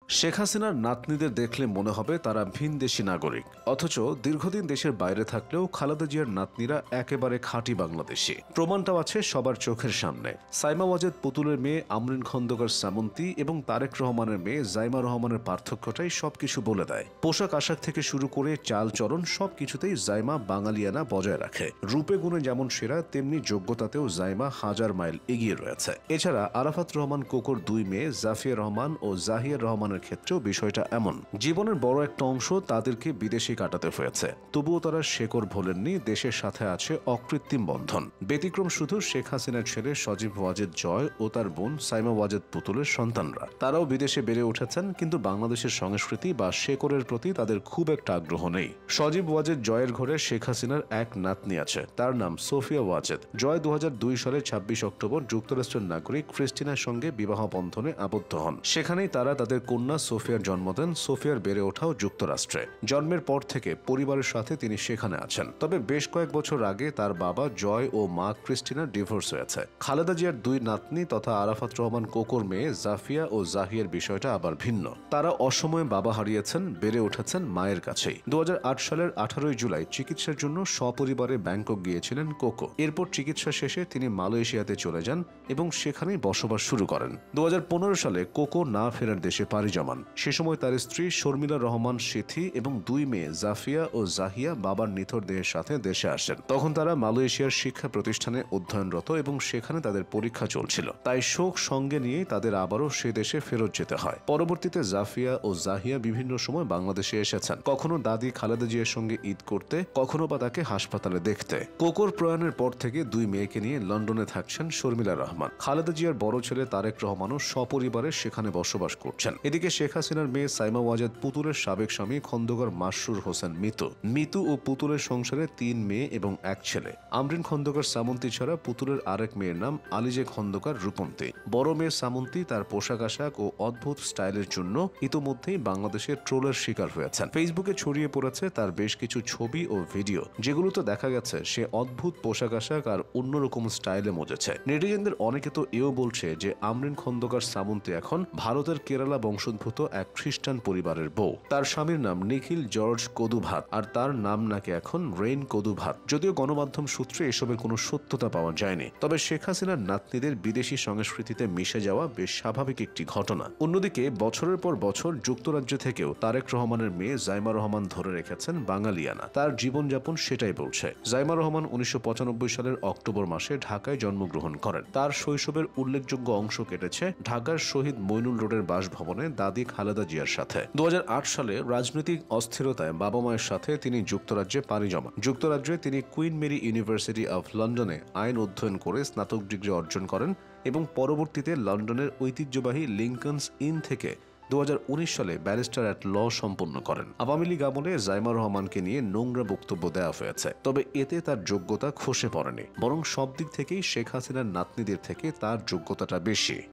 শেখ হাসিনার নাতনিদের দেখলে মনে হবে তারা ভিনদেশি নাগরিক, অথচ দীর্ঘদিন দেশের বাইরে থাকলেও খালেদা জিয়ার নাতনিরা একেবারে খাঁটি বাংলাদেশি। প্রমাণটাও আছে সবার চোখের সামনে। সাইমা ওয়াজেদ পুতুলের মেয়ে আমরিন খন্দকার সামন্তী এবং তারেক রহমানের মেয়ে জাইমা রহমানের পার্থক্যটাই সবকিছু বলে দেয়। পোশাক আশাক থেকে শুরু করে চালচরণ সবকিছুতেই জাইমা বাঙালিয়ানা বজায় রাখে। রূপে গুণে যেমন সেরা, তেমনি যোগ্যতাতেও জাইমা হাজার মাইল এগিয়ে রয়েছে। এছাড়া আরাফাত রহমান কোকোর দুই মেয়ে জাফিয়া রহমান ও জাহিয়া রহমানের ক্ষেত্রেও বিষয়টা এমন। জীবনের বড় একটা অংশ তাদেরকে বিদেশে কাটাতে হয়েছে, তবুও তারা শেকড় ভোলেননি। দেশের সাথে আছে অকৃত্রিম বন্ধন। ব্যতিক্রম শুধু শেখ হাসিনার ছেলে সজীব ওয়াজেদ জয় ও তার বোন সাইমা ওয়াজেদ পুতুলের সন্তানরা। তারাও বিদেশে বেড়ে উঠেছেন, কিন্তু বাংলাদেশের সংস্কৃতি বা শেকড়ের প্রতি তাদের খুব একটা আগ্রহ নেই। সজীব ওয়াজেদ জয়ের ঘরে শেখ হাসিনার এক নাতনি আছে, তার নাম সোফিয়া ওয়াজেদ। জয় 2002 সালের 26 অক্টোবর যুক্তরাষ্ট্রের নাগরিক ক্রিস্টিনার সঙ্গে বিবাহ বন্ধনে আবদ্ধ হন। সেখানেই তারা তাদের কন্যা সোফিয়ার জন্ম দেন। সোফিয়ার বেড়ে ওঠাও যুক্তরাষ্ট্রে। জন্মের পর থেকে পরিবারের সাথে তিনি সেখানে আছেন। তবে বেশ কয়েক বছর আগে তার বাবা জয় ও মা ক্রিস্টিনার ডিভোর্স হয়েছে। খালেদা জিয়ার দুই নাতনি তথা আরাফাত রহমান কোকোর মেয়ে জাফিয়া ও জাহিয়ার বিষয়টা আবার ভিন্ন। তারা অসময়ে বাবা হারিয়েছেন, বেড়ে উঠেছেন মায়ের কাছেই। 2008 সালের 18 জুলাই চিকিৎসার জন্য সপরিবারে ব্যাংকক গিয়েছিলেন কোকো। এরপর চিকিৎসা শেষে তিনি মালয়েশিয়াতে চলে যান এবং সেখানেই বসবাস শুরু করেন। 2015 সালে কোকো না ফেরার দেশে পাড়ি জমান। সে সময় তার স্ত্রী শর্মিলা রহমান সিথি এবং দুই মেয়ে জাফিয়া ও জাহিয়া বাবার নিথর দেহের সাথে দেশে আসেন। তখন তারা মালয়েশিয়ার শিক্ষা প্রতিষ্ঠানে অধ্যয়নরত এবং সেখানে তাদের পরীক্ষা চলছিল। তাই শোক সঙ্গে নিয়ে তাদের আবারও সে দেশে ফেরত যেতে হয়। পরবর্তীতে জাফিয়া ও জাহিয়া বিভিন্ন সময় বাংলাদেশে এসেছেন, কখনো দাদি খালেদা জিয়ার সঙ্গে ঈদ করতে, কখনো বা তাকে হাসপাতালে দেখতে। কোকোর প্রয়াণের পর থেকে দুই মেয়েকে নিয়ে লন্ডনে থাকছেন শর্মিলা রহমান। খালেদা জিয়ার বড় ছেলে তারেক রহমানও সপরিবারে সেখানে বসবাস করছেন। এদিকে শেখ হাসিনার মেয়ে সাইমা ওয়াজেদ পুতুলের সাবেক স্বামী খন্দকার মাসরুর হোসেন মিতু ও পুতুলের সংসারে 3 মেয়ে এবং 1 ছেলে। আমরিন খন্দকার সামন্তী ছাড়া পুতুলের আরেক মেয়ের নাম আলিজে খন্দকার রূপন্তী। বড় মেয়ে সামন্তী তার পোশাক আশাক ও অদ্ভুত স্টাইলের জন্য ইতোমধ্যেই বাংলাদেশের ট্রোলের শিকার হয়েছেন। ফেসবুকে ছড়িয়ে পড়েছে তার বেশ কিছু ছবি ও ভিডিও, যেগুলোতে দেখা গেছে সে অদ্ভুত পোশাক আশাক আর অন্যরকম স্টাইলে মজেছে। নেটিজেনদের অনেকে তো এও বলছে যে আমরিন খন্দকার সামন্তী এখন ভারতের কেরালা বংশোদ্ভূত এক খ্রিস্টান পরিবারের বউ। তার স্বামীর নাম নিখিল জর্জ কদুভাত, আর তার নাম নাকি এখন রেইন কদুভাত। যদিও গণমাধ্যম সূত্রে এসবের কোনো সত্যতা পাওয়া যায়নি, তবে শেখ হাসিনার নাতনিদের বিদেশি সংস্কৃতিতে মিশে যাওয়া বেশ স্বাভাবিক একটি ঘটনা। অন্যদিকে বছরের পর বছর যুক্তরাজ্য থেকেও তারেক রহমানের মেয়ে জাইমা রহমান ধরে রেখেছেন বাঙালিয়ানা। তার জীবনযাপন সেটাই বলছে। জাইমা রহমান 1995 সালের অক্টোবর মাসে ঢাকায় জন্মগ্রহণ করেন। তার শৈশবের উল্লেখযোগ্য অংশ কেটেছে ঢাকার শহীদ মইনুল রোডের বাসভবনে দাদি খালেদা জিয়ার সাথে। 2008 সালে রাজনৈতিক অস্থিরতায় বাবা মায়ের সাথে তিনি যুক্তরাজ্যে পাড়ি জমান। যুক্তরাজ্যে তিনি কুইন মেরি ইউনিভার্সিটি অফ লন্ডনে আইন অধ্যয়ন করে স্নাতক ডিগ্রি অর্জন করেন এবং পরবর্তীতে লন্ডনের ঐতিহ্যবাহী লিংকনস ইন থেকে 2019 সালে ব্যারিস্টার অ্যাট ল সম্পন্ন করেন। আওয়ামী লীগ আমলে জাইমা রহমানকে নিয়ে নোংরা বক্তব্য দেওয়া হয়েছে, তবে এতে তার যোগ্যতা খসে পড়েনি, বরং সব দিক থেকেই শেখ হাসিনার নাতনিদের থেকে তার যোগ্যতাটা বেশি।